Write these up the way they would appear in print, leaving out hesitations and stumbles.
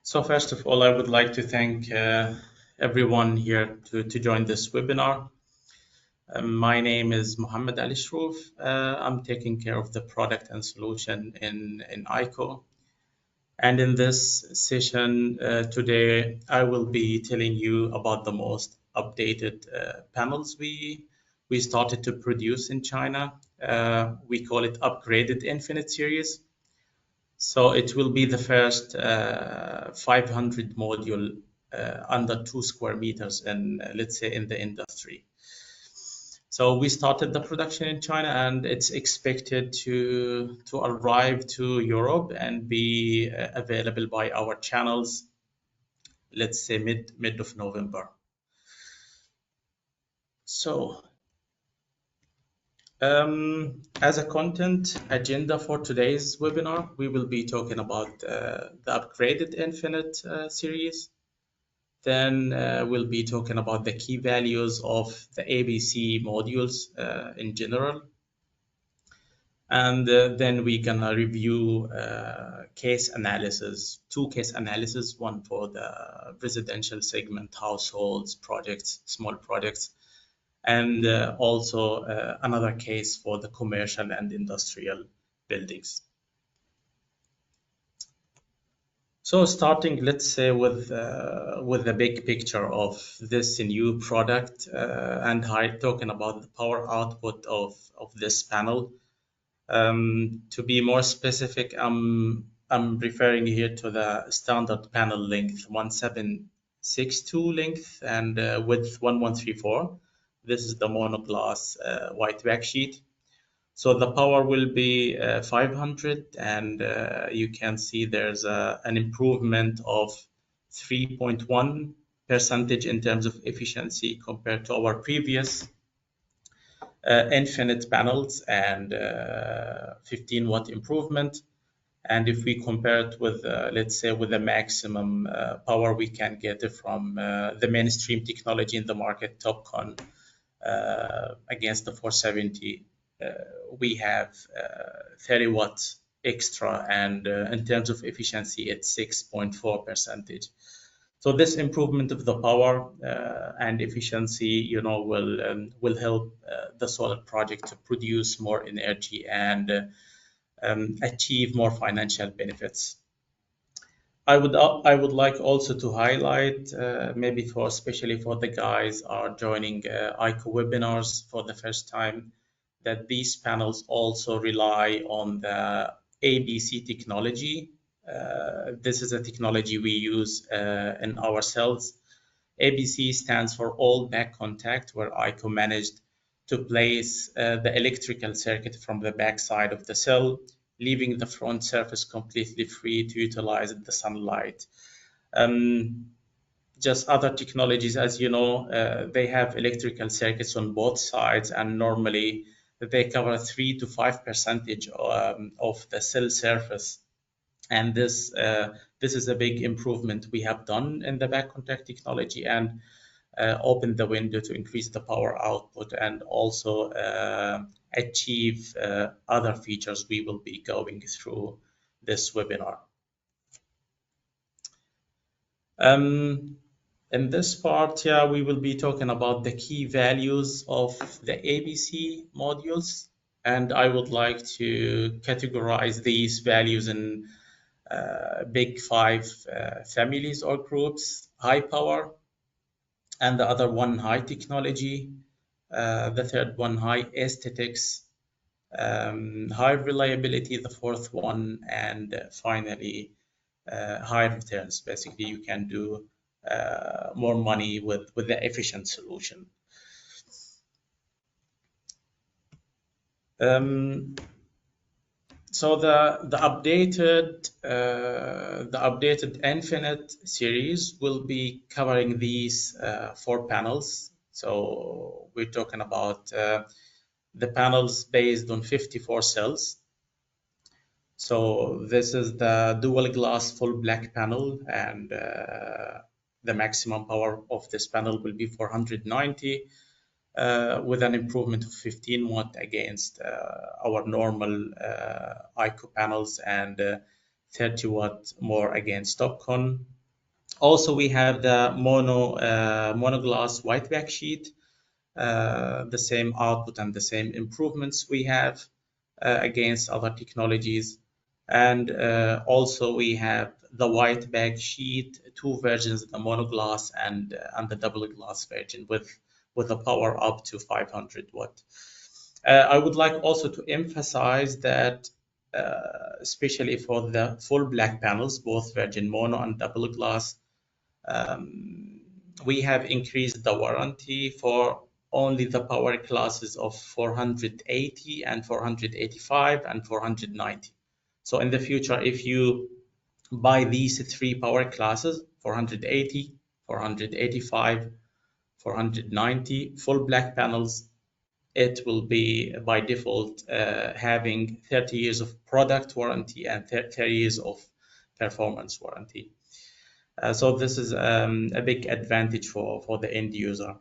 So first of all, I would like to thank everyone here to join this webinar. My name is Mohammed Ali Shroof. I'm taking care of the product and solution in AIKO. And in this session today, I will be telling you about the most updated panels we started to produce in China. We call it Upgraded Infinite Series. So it will be the first 500 module under 2 square meters in, let's say, in the industry. So we started the production in China, and it's expected to arrive to Europe and be available by our channels, let's say mid of November. So as a content agenda for today's webinar, we will be talking about the Upgraded Infinite series. Then we'll be talking about the key values of the ABC modules in general. And then we're gonna review case analysis, 2 case analysis, one for the residential segment, households, projects, small projects, and also another case for the commercial and industrial buildings. So starting, let's say, with the big picture of this new product and talking about the power output of this panel. To be more specific, I'm referring here to the standard panel length 1762 length and width 1134. This is the monoglass white backsheet. So the power will be 500, and you can see there's an improvement of 3.1% in terms of efficiency compared to our previous infinite panels, and 15-watt improvement. And if we compare it with, let's say, with the maximum power we can get from the mainstream technology in the market, TopCon, against the 470, we have 30 watts extra, and in terms of efficiency, it's 6.4%. So this improvement of the power and efficiency, will help the solar project to produce more energy and achieve more financial benefits. I would like also to highlight, maybe especially for the guys are joining AIKO webinars for the first time, that these panels also rely on the ABC technology. This is a technology we use in our cells. ABC stands for all back contact, where AIKO managed to place the electrical circuit from the back side of the cell, leaving the front surface completely free to utilize the sunlight. Just other technologies, as you know, they have electrical circuits on both sides, and normally they cover 3 to 5% of the cell surface. And this is a big improvement we have done in the back contact technology, and opened the window to increase the power output and also achieve other features we will be going through this webinar. In this part, we will be talking about the key values of the ABC modules, and I would like to categorize these values in big 5 families or groups: high power, and the other one high technology, the third one high aesthetics, high reliability, the fourth one, and finally high returns. Basically, you can do more money with the efficient solution. So the updated Infinite series will be covering these 4 panels. So we're talking about the panels based on 54 cells. So this is the dual glass full black panel, and the maximum power of this panel will be 490 with an improvement of 15 watt against our normal AIKO panels, and 30 watt more against TopCon. Also, we have the monoglass white backsheet, the same output and the same improvements we have against other technologies. And also we have the white bag sheet, two versions, the monoglass and the double glass version with a power up to 500 watt. I would like also to emphasize that especially for the full black panels, both virgin mono and double glass, we have increased the warranty for only the power classes of 480 and 485 and 490. So in the future, if you buy these three power classes, 480, 485, 490 full black panels, it will be by default having 30 years of product warranty and 30 years of performance warranty. So this is a big advantage for the end user.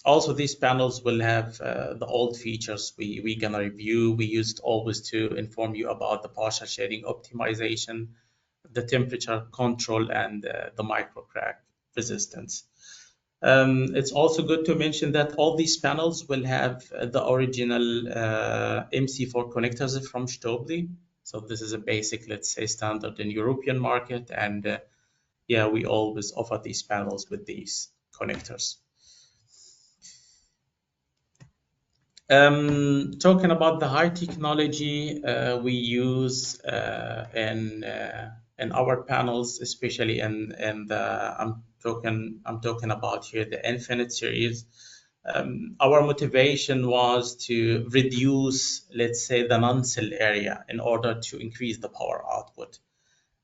Also, these panels will have the old features we gonna review. We used always to inform you about the partial shading optimization, the temperature control, and the micro crack resistance. It's also good to mention that all these panels will have the original MC4 connectors from Stobli. So this is a basic, let's say, standard in European market, and yeah, we always offer these panels with these connectors. Talking about the high technology we use in our panels, especially in the I'm talking about here the Infinite series. Our motivation was to reduce, let's say, the non-cell area in order to increase the power output.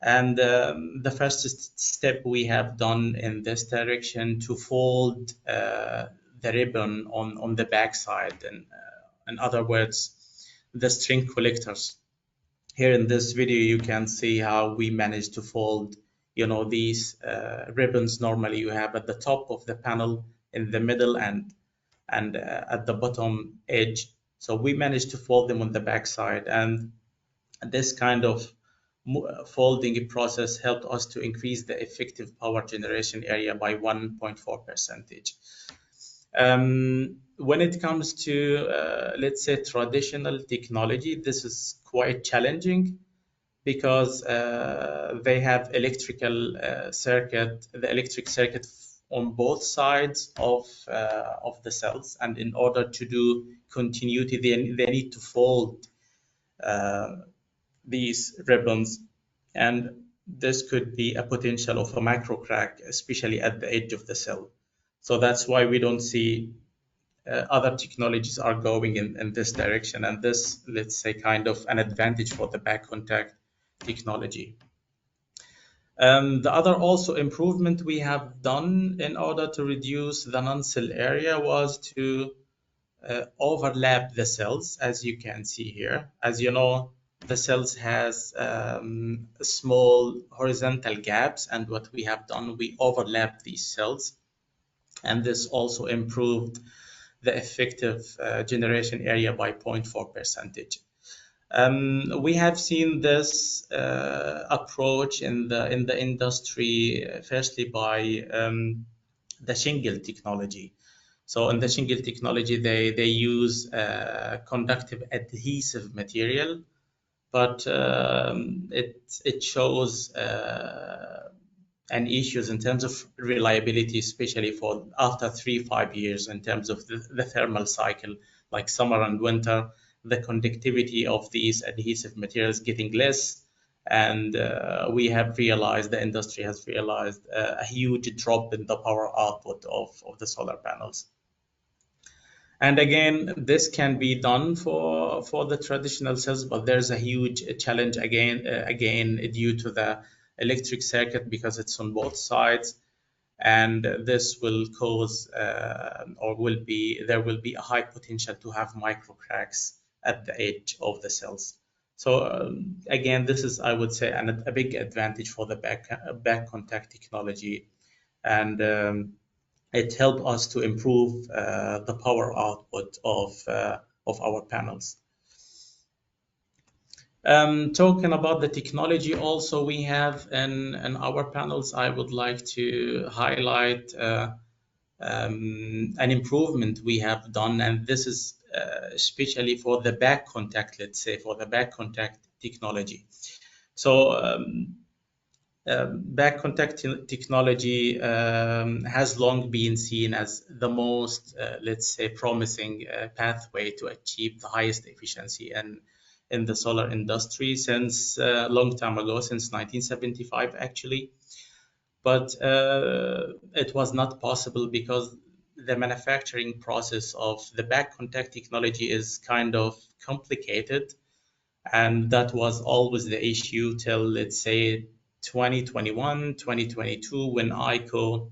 And the first step we have done in this direction to fold the ribbon on the back side, and in other words, the string collectors. Here in this video, you can see how we managed to fold, these ribbons. Normally, you have at the top of the panel, in the middle, and at the bottom edge. So we managed to fold them on the back side, and this kind of folding process helped us to increase the effective power generation area by 1.4 percentage. When it comes to, let's say, traditional technology, this is quite challenging because they have the electric circuit on both sides of the cells, and in order to do continuity, they need to fold these ribbons, and this could be a potential of a micro crack, especially at the edge of the cell. So that's why we don't see other technologies are going in this direction, and this, let's say, kind of an advantage for the back contact technology. The other also improvement we have done in order to reduce the non-cell area was to overlap the cells, as you can see here. As you know, the cells has small horizontal gaps, and what we have done, we overlap these cells, and this also improved the effective generation area by 0.4 percentage. We have seen this approach in the industry, firstly by the shingle technology. So in the shingle technology, they use conductive adhesive material, but it shows and issues in terms of reliability, especially for after 3-5 years in terms of the thermal cycle, like summer and winter, the conductivity of these adhesive materials getting less. And we have realized, the industry has realized a huge drop in the power output of the solar panels. And again, this can be done for the traditional cells, but there's a huge challenge again due to the electric circuit, because it's on both sides, and this will cause there will be a high potential to have micro cracks at the edge of the cells. So again, this is, I would say, a big advantage for the back contact technology, and it helped us to improve the power output of our panels. Talking about the technology, also we have in our panels, I would like to highlight an improvement we have done, and this is especially for the back contact, let's say, for the back contact technology. So back contact technology has long been seen as the most, let's say, promising pathway to achieve the highest efficiency in the solar industry since a long time ago, since 1975 actually. But it was not possible because the manufacturing process of the back contact technology is kind of complicated, and that was always the issue till, let's say, 2021, 2022, when AIKO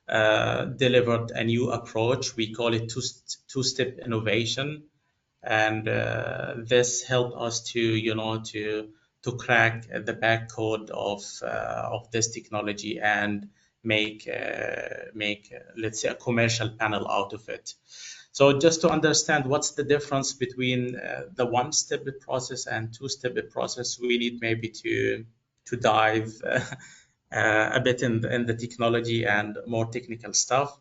delivered a new approach. We call it two-step innovation, and this helped us to, to crack the backcode of this technology and make let's say a commercial panel out of it. So just to understand what's the difference between the one-step process and two-step process, we need maybe to dive a bit in the technology and more technical stuff.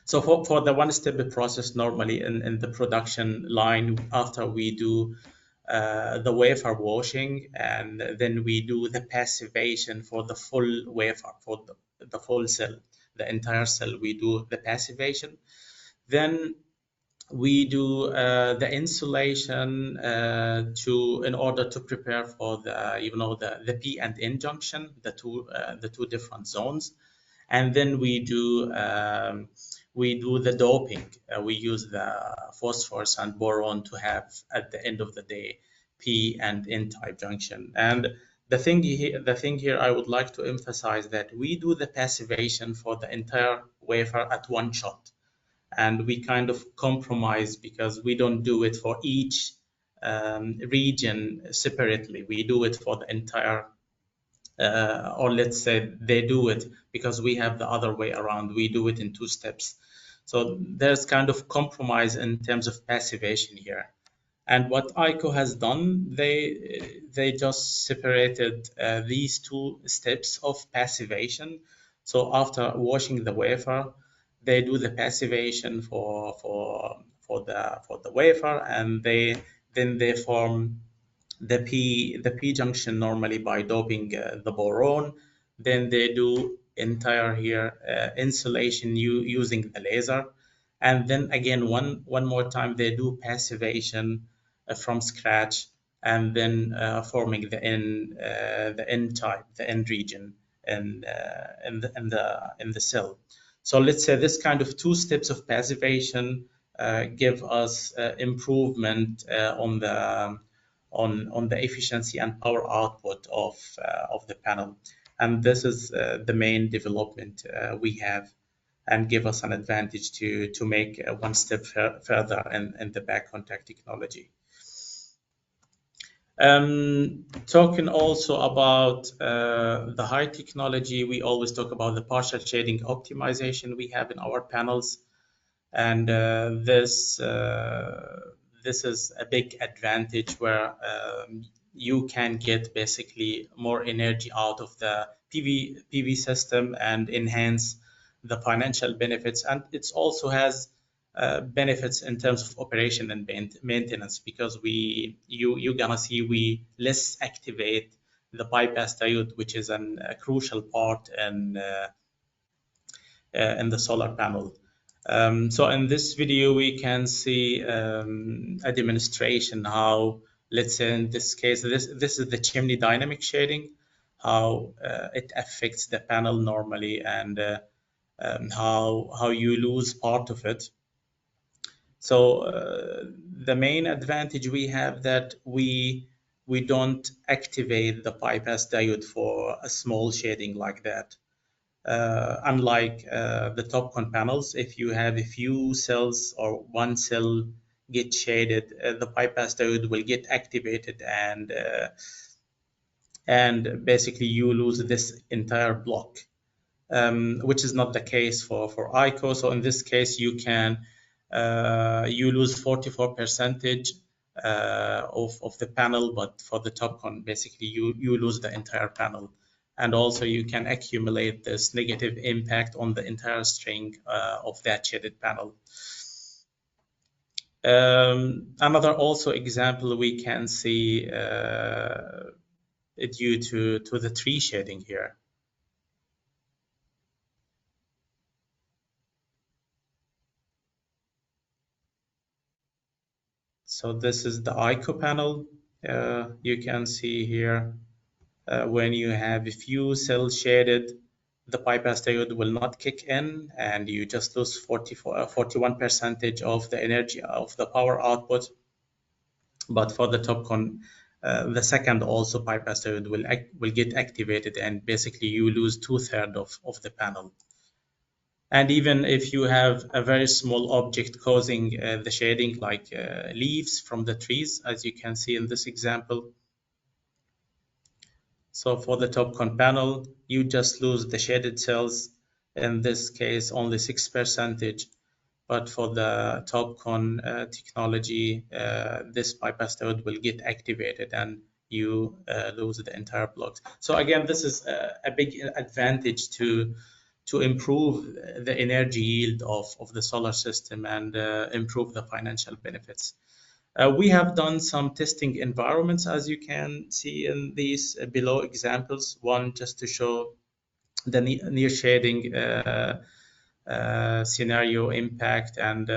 So for the one-step process, normally in the production line, after we do the wafer washing, and then we do the passivation for the full wafer, for the full cell, the entire cell, we do the passivation. Then we do the insulation in order to prepare for the, the P and N junction, the two different zones. And then we do the doping. We use the phosphorus and boron to have, at the end of the day, P and N type junction. And the thing here I would like to emphasize that we do the passivation for the entire wafer at one shot, and we kind of compromise because we don't do it for each region separately. We do it for the entire or let's say they do it because we have the other way around. We do it in two steps. So there's kind of compromise in terms of passivation here. And what AIKO has done, they just separated these two steps of passivation. So after washing the wafer, they do the passivation for the wafer, and then they form the P junction normally by doping the boron. Then they do entire here insulation using the laser, and then again one more time they do passivation from scratch, and then forming the N type, the N region, and in the cell. So let's say this kind of two steps of passivation give us improvement on the efficiency and power output of the panel. And this is the main development we have, and give us an advantage to make one step further in the back contact technology. Talking also about the high technology, we always talk about the partial shading optimization we have in our panels, and this is a big advantage where you can get basically more energy out of the PV system and enhance the financial benefits. And it also has benefits in terms of operation and maintenance, because you're gonna see we less activate the bypass diode, which is a crucial part in the solar panel. So in this video, we can see a demonstration how, let's say in this case, this is the chimney dynamic shading, how it affects the panel normally, and how you lose part of it. So the main advantage we have that we don't activate the bypass diode for a small shading like that. Unlike the TOPCon panels, if you have a few cells or one cell get shaded, the bypass diode will get activated, and basically you lose this entire block, which is not the case for AIKO. So in this case, you lose 44% of the panel, but for the top con, basically you lose the entire panel. And also you can accumulate this negative impact on the entire string of that shaded panel. Another also example we can see due to the tree shading here. So this is the AIKO panel. You can see here when you have a few cells shaded, the bypass diode will not kick in, and you just lose 41% of the energy of the power output. But for the top con, the second also bypass diode will get activated, and basically you lose 2/3 of the panel. And even if you have a very small object causing the shading, like leaves from the trees, as you can see in this example. So for the top con panel, you just lose the shaded cells. In this case, only 6%. But for the top con technology, this bypass diode will get activated and you lose the entire block. So again, this is a big advantage to improve the energy yield of the solar system and improve the financial benefits. We have done some testing environments, as you can see in these below examples. One just to show the near shading scenario impact, and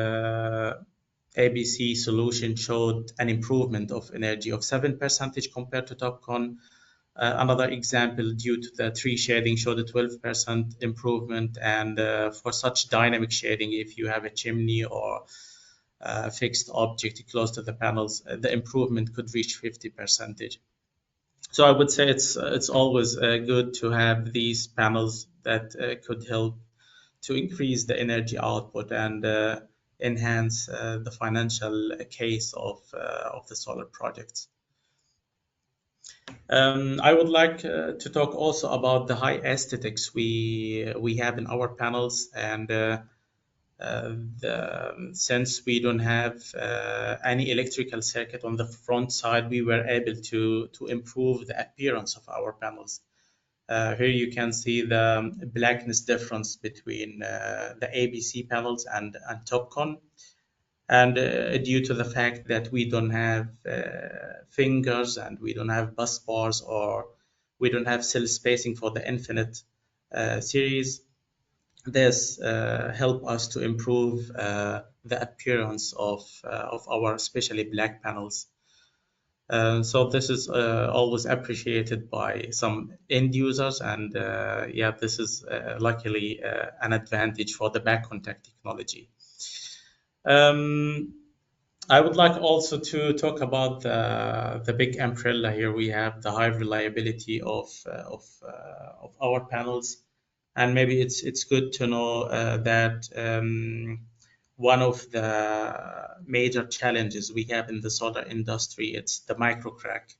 ABC solution showed an improvement of energy of 7% compared to TopCon. Another example, due to the tree shading, showed a 12% improvement. And for such dynamic shading, if you have a chimney or fixed object close to the panels, the improvement could reach 50%. So I would say it's always good to have these panels that could help to increase the energy output and enhance the financial case of the solar projects. I would like to talk also about the high aesthetics we have in our panels, and since we don't have any electrical circuit on the front side, we were able to improve the appearance of our panels. Here you can see the blackness difference between the ABC panels and TopCon. And due to the fact that we don't have fingers and we don't have bus bars, or we don't have cell spacing for the infinite series, this help us to improve the appearance of our especially black panels. So this is always appreciated by some end users, and yeah, this is luckily an advantage for the back contact technology. I would like also to talk about the big umbrella here. We have the high reliability of our panels, and maybe it's good to know that one of the major challenges we have in the solar industry, it's the micro crack.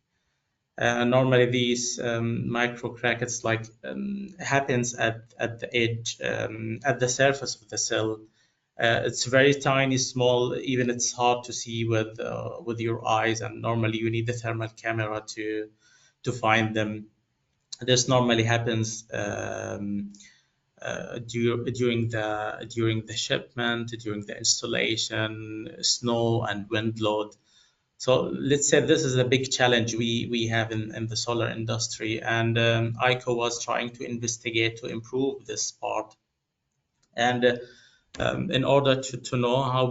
Normally these micro crack, it's like happens at the edge, at the surface of the cell. It's very tiny, small, even it's hard to see with your eyes, and normally you need the thermal camera to find them. This normally happens during the shipment, during the installation, snow and wind load. So let's say this is a big challenge we have in the solar industry, and AIKO was trying to investigate to improve this part. And in order to know how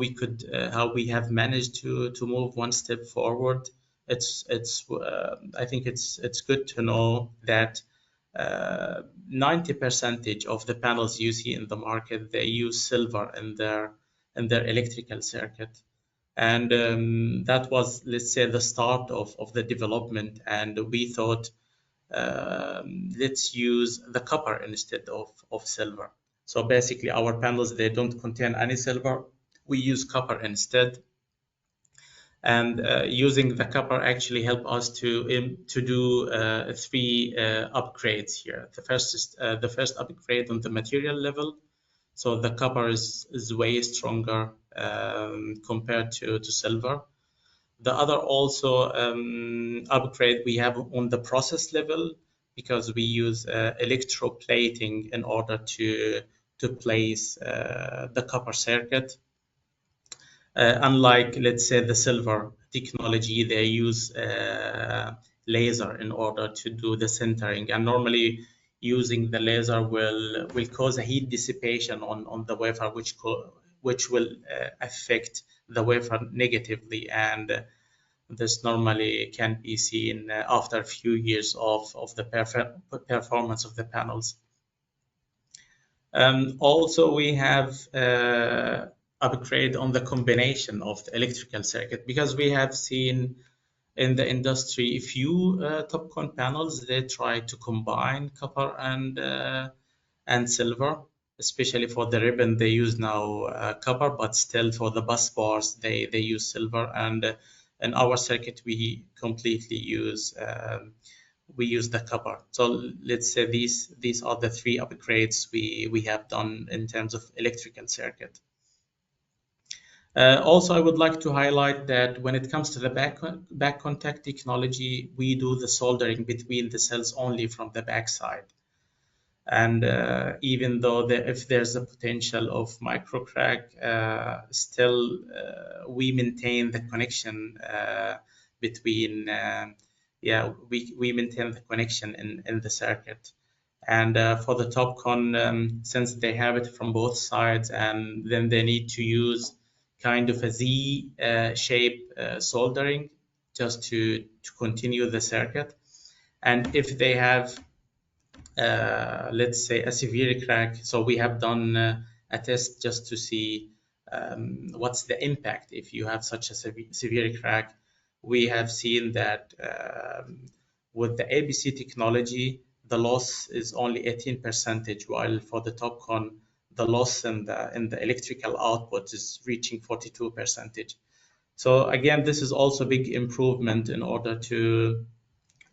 we have managed to move one step forward, I think it's good to know that 90% of the panels you see in the market, they use silver in their electrical circuit. And that was, let's say, the start of the development. And we thought, let's use the copper instead of silver. So basically our panels, they don't contain any silver. We use copper instead. And using the copper actually help us to do three upgrades here. The first upgrade on the material level. So the copper is way stronger compared to silver. The other also upgrade we have on the process level, because we use electroplating in order to place the copper circuit. Unlike, let's say, the silver technology, they use laser in order to do the sintering, and normally using the laser will cause a heat dissipation on the wafer, which will affect the wafer negatively, and this normally can be seen after a few years of the performance of the panels. Also, we have upgrade on the combination of the electrical circuit, because we have seen in the industry a few TOPCon panels, they try to combine copper and silver, especially for the ribbon they use now copper, but still for the bus bars they use silver, and in our circuit we completely use the copper. So let's say these are the three upgrades we have done in terms of electrical circuit. Also, I would like to highlight that when it comes to the back contact technology, we do the soldering between the cells only from the back side. And even though if there's a potential of microcrack, still we maintain the connection between, we maintain the connection in the circuit. And for the TOPCon, since they have it from both sides, and then they need to use kind of a Z shape soldering just to continue the circuit. And if they have let's say a severe crack, so we have done a test just to see what's the impact if you have such a severe crack. We have seen that with the ABC technology, the loss is only 18%, while for the TOPCon, the loss in the electrical output is reaching 42%. So again, this is also a big improvement in order to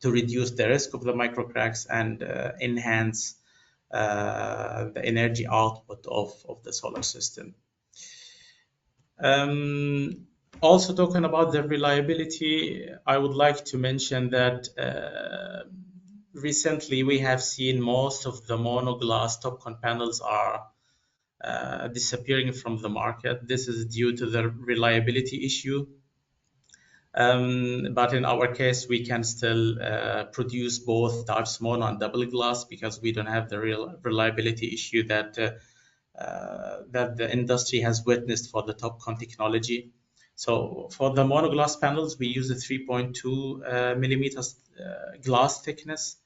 reduce the risk of the microcracks and enhance the energy output of the solar system. Also, talking about the reliability, I would like to mention that recently we have seen most of the monoglass TOPCon panels are disappearing from the market. This is due to the reliability issue. But in our case, we can still produce both types, mono and double glass, because we don't have the real reliability issue that the industry has witnessed for the TOPCon technology. So for the monoglass panels, we use a 3.2 millimeters glass thickness,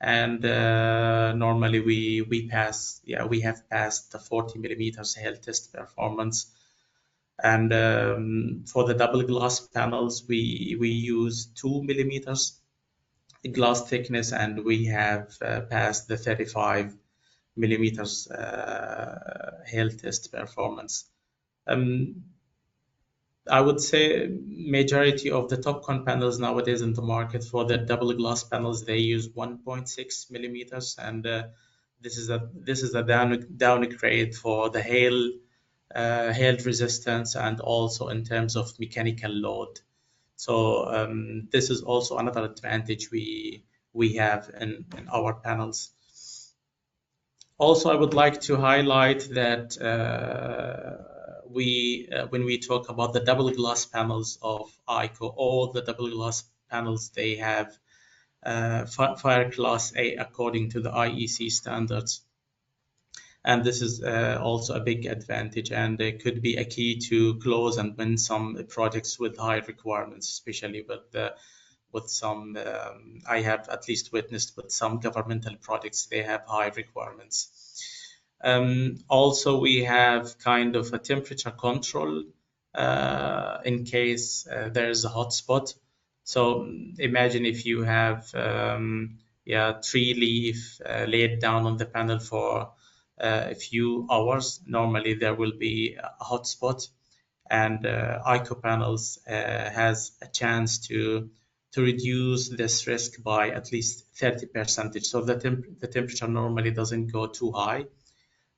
and normally we have passed the 40 millimeters health test performance. And for the double glass panels, we use 2 millimeters glass thickness, and we have passed the 35 millimeters health test performance. I would say majority of the TOPCon panels nowadays in the market, for the double glass panels, they use 1.6 millimeters, and this is a downgrade for the hail resistance, and also in terms of mechanical load. So this is also another advantage we have in our panels. Also, I would like to highlight that when we talk about the double glass panels of AIKO, all the double glass panels, they have fire class A according to the IEC standards. And this is also a big advantage, and it could be a key to close and win some projects with high requirements, especially with some, I have at least witnessed with some governmental projects, they have high requirements. Also, we have kind of a temperature control in case there's a hot spot. So imagine if you have tree leaf laid down on the panel for a few hours, normally there will be a hot spot, and AIKO panels has a chance to reduce this risk by at least 30%. So the temperature normally doesn't go too high.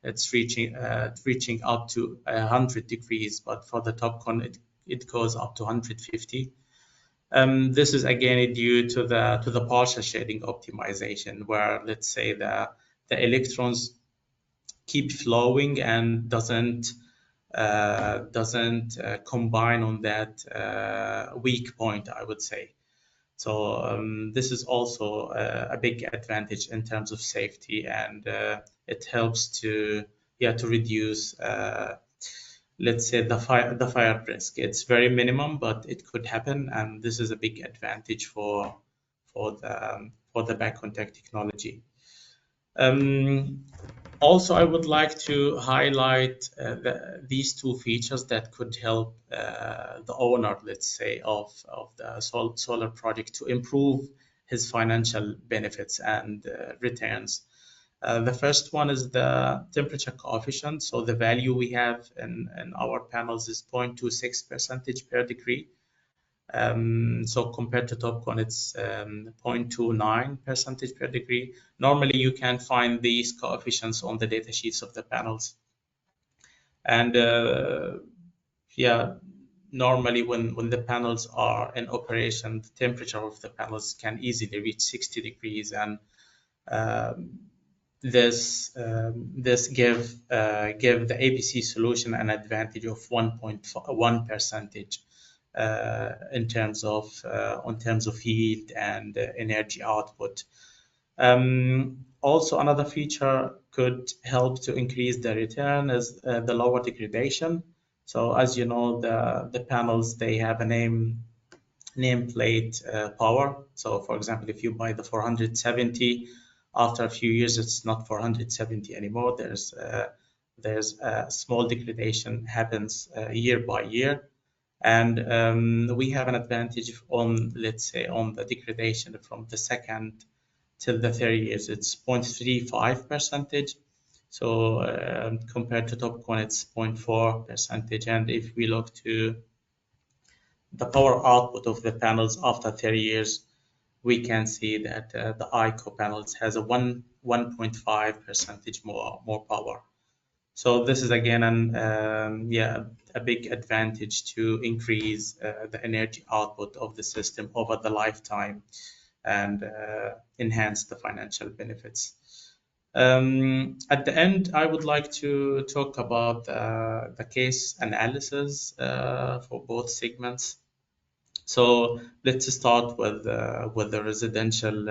It's reaching up to 100 degrees, but for the TOPCon it goes up to 150. This is again due to the partial shading optimization, where let's say the electrons keep flowing and doesn't combine on that weak point, I would say. So this is also a big advantage in terms of safety, and it helps to reduce let's say the fire risk. It's very minimum, but it could happen, and this is a big advantage for the back contact technology. Also, I would like to highlight these two features that could help the owner, let's say, of the solar project to improve his financial benefits and returns. The first one is the temperature coefficient. So the value we have in our panels is 0.26 percentage per degree. So compared to TopCon, it's 0.29 percentage per degree. Normally, you can find these coefficients on the data sheets of the panels. And yeah, normally when the panels are in operation, the temperature of the panels can easily reach 60 degrees, and this give the ABC solution an advantage of 1.1 percentage in terms of yield and energy output. Also, another feature could help to increase the return is the lower degradation. So as you know, the panels, they have a nameplate power. So for example, if you buy the 470, after a few years it's not 470 anymore. There's a small degradation happens year by year, and we have an advantage on, let's say, on the degradation from the second till the 30 years. It's 0.35 percentage. So compared to TopCon, it's 0.4 percentage. And if we look to the power output of the panels after 30 years, we can see that the AIKO panels has a 1.5 percentage more power. So this is again a big advantage to increase the energy output of the system over the lifetime and enhance the financial benefits. At the end, I would like to talk about the case analysis for both segments. So let's start with the residential,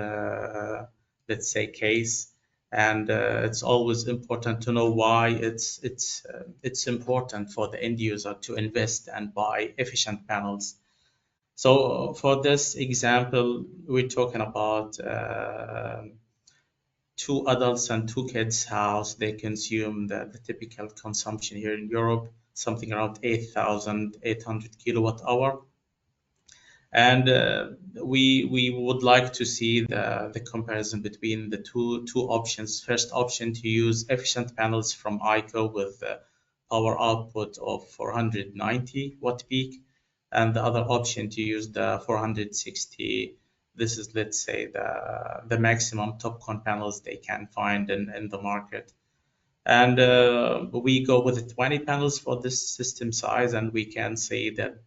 let's say, case. And it's always important to know why it's important for the end user to invest and buy efficient panels. So for this example, we're talking about two adults and two kids' house. They consume the typical consumption here in Europe, something around 8,800 kilowatt hour. And we would like to see the comparison between the two options. First option, to use efficient panels from AIKO with power output of 490 watt peak, and the other option to use the 460. This is, let's say, the maximum TopCon panels they can find in the market. And we go with the 20 panels for this system size, and we can say that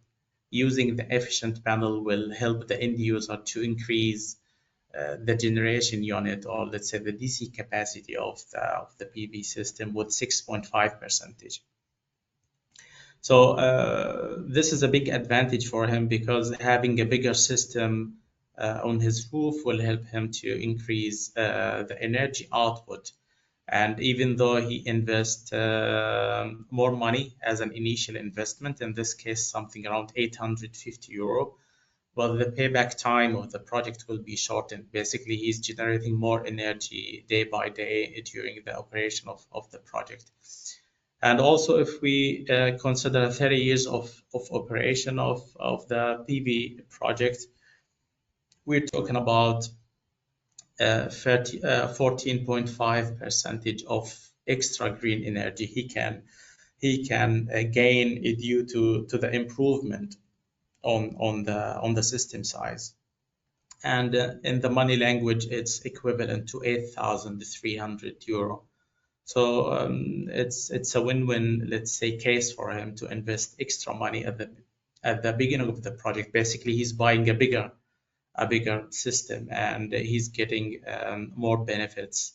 using the efficient panel will help the end user to increase the generation unit, or let's say the DC capacity of the PV system, with 6.5 percentage. So this is a big advantage for him, because having a bigger system on his roof will help him to increase the energy output. And even though he invests more money as an initial investment, in this case something around 850 euro, well, the payback time of the project will be shortened. Basically, he's generating more energy day by day during the operation of the project. And also, if we consider 30 years of operation of the PV project, we're talking about 14.5 percentage of extra green energy he can gain due to the improvement on the system size. And in the money language, it's equivalent to 8,300 euro. So it's a win-win, let's say, case for him to invest extra money at the beginning of the project. Basically, he's buying a bigger system, and he's getting more benefits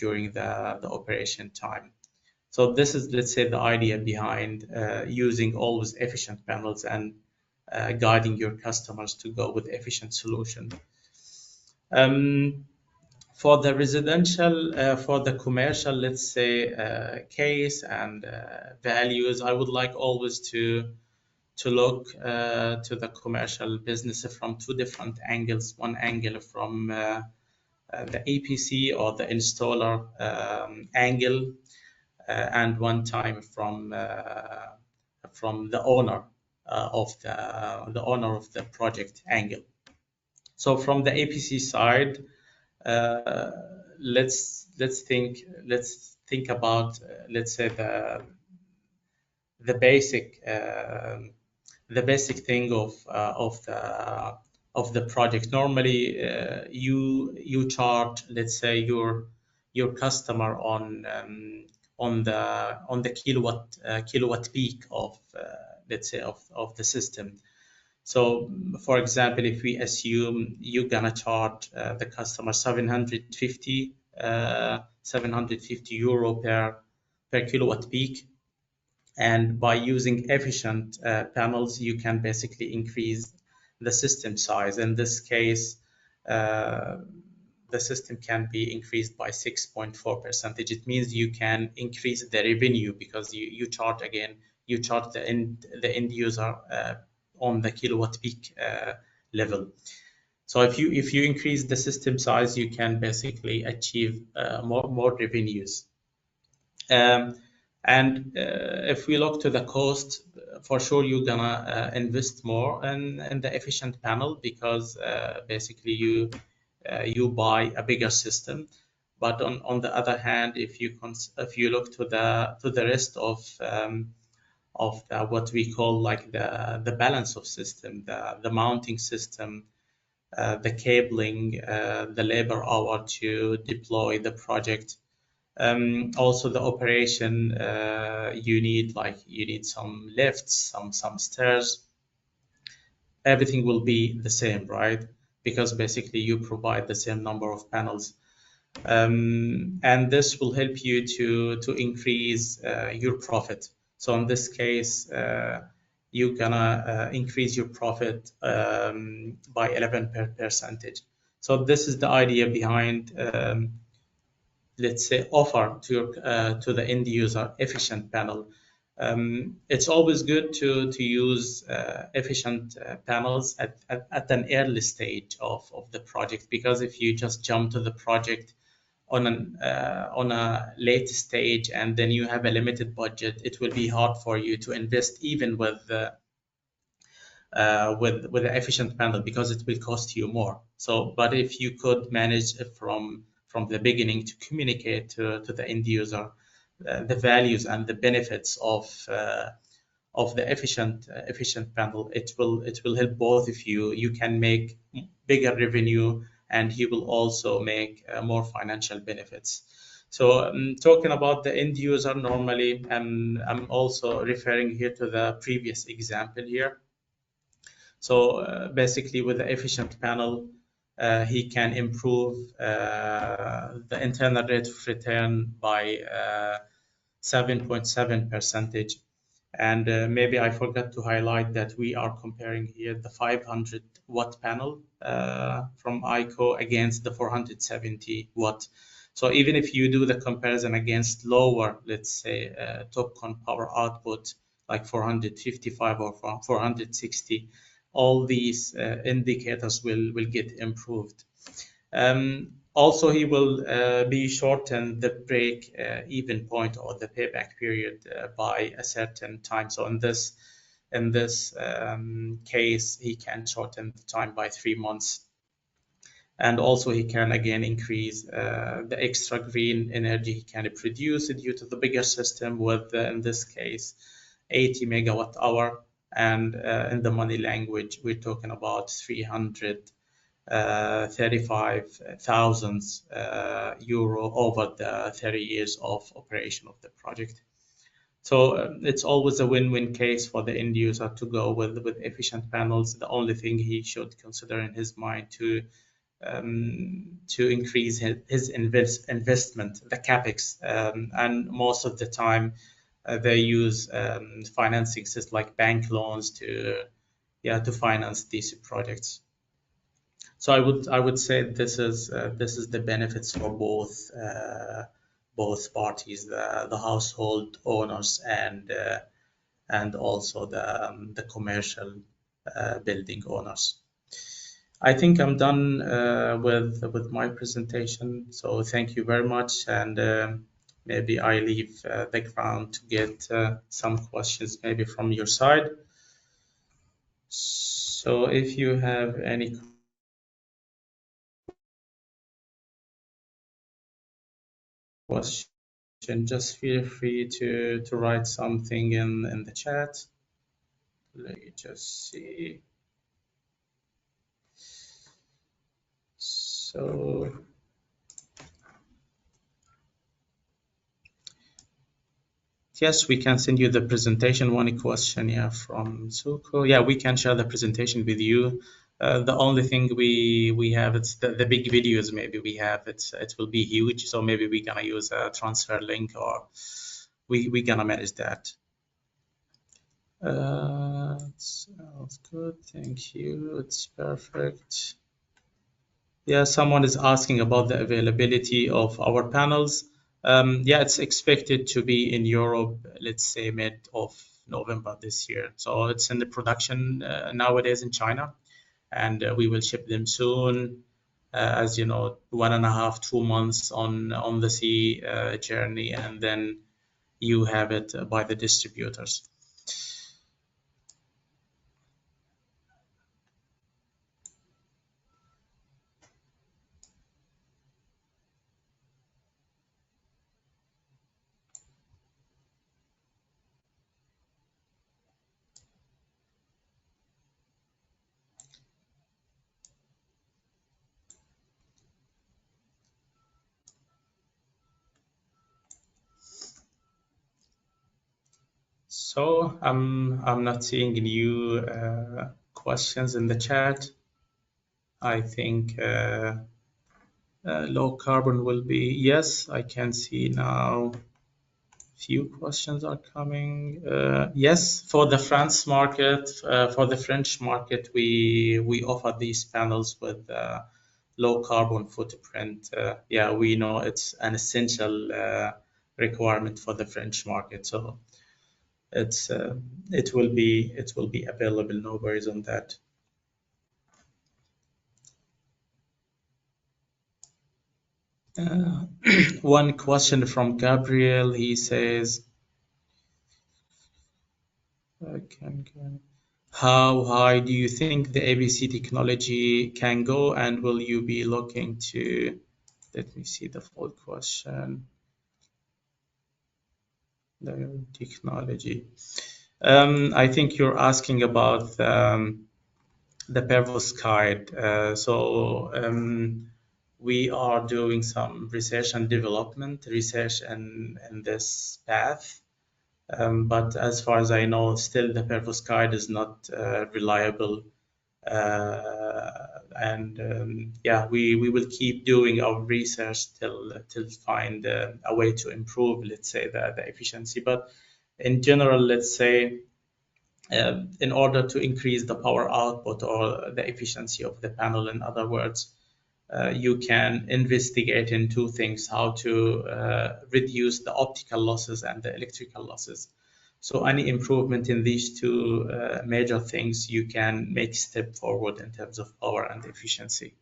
during the operation time. So this is, let's say, the idea behind using always efficient panels and guiding your customers to go with efficient solution. For the residential, for the commercial, let's say, case and values, I would like always to look to the commercial business from two different angles. One angle from the APC or the installer angle, and one time from the owner of the owner of the project angle. So from the APC side, uh, let's think about let's say the basic the basic thing of the project. Normally, you charge, let's say, your customer on the kilowatt peak of let's say of the system. So, for example, if we assume you're gonna charge the customer 750 euro per kilowatt peak, and by using efficient panels, you can basically increase the system size. In this case, the system can be increased by 6.4%. It means you can increase the revenue because you charge the end user on the kilowatt peak level. So if you increase the system size, you can basically achieve more revenues. And if we look to the cost, for sure you're gonna invest more in the efficient panel because basically you buy a bigger system. But on the other hand, if you look to the rest of what we call like the balance of system, the mounting system, the cabling, the labor hour to deploy the project. Also the operation, you need some lifts, some stairs. Everything will be the same, right? Because basically you provide the same number of panels. And this will help you to increase your profit. So in this case, you're gonna increase your profit by 11%. So this is the idea behind let's say offer to the end user efficient panel. It's always good to use efficient panels at an early stage of the project, because if you just jump to the project on a late stage and then you have a limited budget, it will be hard for you to invest even with the efficient panel because it will cost you more. So, but if you could manage from the beginning to communicate to the end user the values and the benefits of the efficient panel, it will help both of you. You can make bigger revenue, and he will also make more financial benefits. So talking about the end user, normally I'm also referring here to the previous example here. So basically with the efficient panel, he can improve the internal rate of return by 7.7%. And maybe I forgot to highlight that we are comparing here the 500 watt panel from AIKO against the 470 watt. So even if you do the comparison against lower, let's say, TOPCon power output, like 455 or 460, all these indicators will get improved. Also, he will be shorten the break even point or the payback period by a certain time. So in this case, he can shorten the time by 3 months. And also he can again increase the extra green energy he can produce due to the bigger system with, in this case, 80 megawatt hour. And in the money language, we're talking about 335,000 euro over the 30 years of operation of the project. So it's always a win-win case for the end user to go with efficient panels. The only thing he should consider in his mind to increase his investment, the capex, and most of the time they use financing systems like bank loans to finance these projects. So I would say this is the benefits for both parties, the household owners and also the commercial building owners. I think I'm done with my presentation. So thank you very much, and maybe I leave the ground to get some questions maybe from your side. So if you have any question, just feel free to write something in the chat. Let me just see. So yes, we can send you the presentation. One question, yeah, from Suko. Yeah, we can share the presentation with you. The only thing we have, it's the big videos maybe we have, it will be huge. So maybe we're gonna use a transfer link, or we gonna manage that. Sounds good. Thank you. It's perfect. Yeah, someone is asking about the availability of our panels. Yeah, it's expected to be in Europe, let's say mid of November this year. So it's in the production nowadays in China, and we will ship them soon. As you know, 1.5, 2 months on the sea journey, and then you have it by the distributors. So I'm not seeing new questions in the chat. I think low carbon will be, yes, I can see now few questions are coming. Yes, for the France market, for the French market, we offer these panels with low carbon footprint. Yeah, we know it's an essential requirement for the French market. So it will be available. No worries on that. One question from Gabriel. He says, how high do you think the ABC technology can go, and will you be looking to, let me see the full question, the technology. I think you're asking about the perovskite. We are doing some research and development, research in this path. But as far as I know, still the perovskite is not reliable. Yeah, we will keep doing our research till find a way to improve, let's say, the efficiency. But in general, let's say, in order to increase the power output or the efficiency of the panel, in other words, you can investigate in two things: how to reduce the optical losses and the electrical losses. So any improvement in these two major things, you can make step forward in terms of power and efficiency.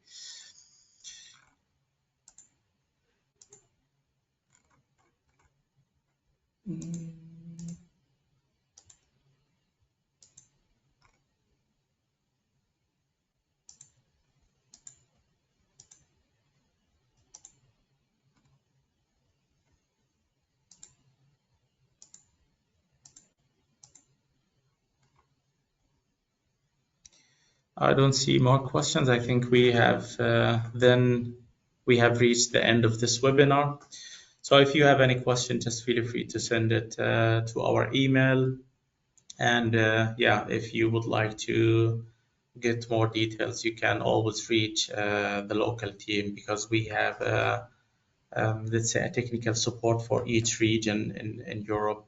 I don't see more questions. I think we have reached the end of this webinar. So if you have any question, just feel free to send it to our email. And yeah, if you would like to get more details, you can always reach the local team, because we have, let's say, a technical support for each region in Europe.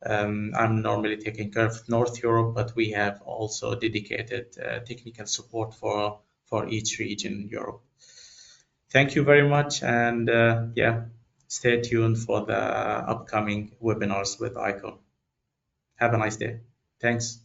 I'm normally taking care of North Europe, but we have also dedicated technical support for each region in Europe. Thank you very much, and yeah, stay tuned for the upcoming webinars with AIKO. Have a nice day. Thanks.